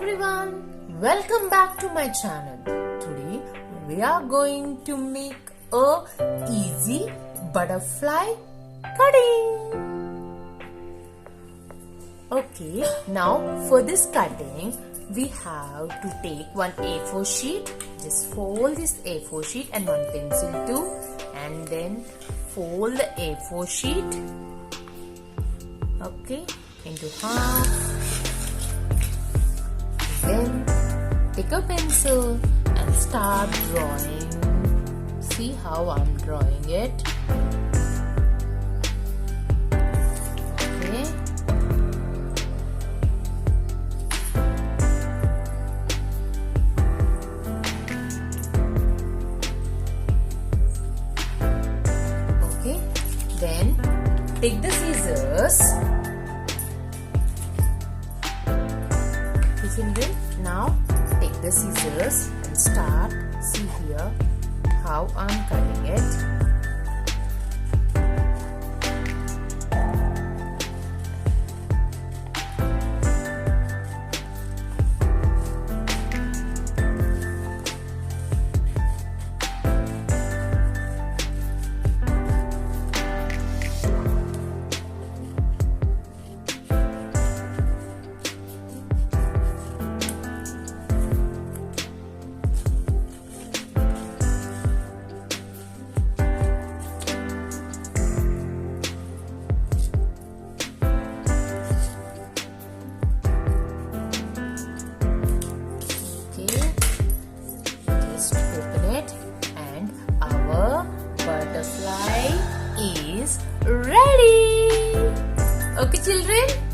everyone, welcome back to my channel. Today we are going to make a easy butterfly cutting. Okay, now for this cutting we have to take one A4 sheet. Just fold this A4 sheet and one pencil too, and then fold the A4 sheet, okay, into half. Then take a pencil and start drawing. See how I'm drawing it. Okay. Okay. Then take the scissors. Children, now take the scissors and start. See here how I'm cutting it. Butterfly is ready. Okay, children.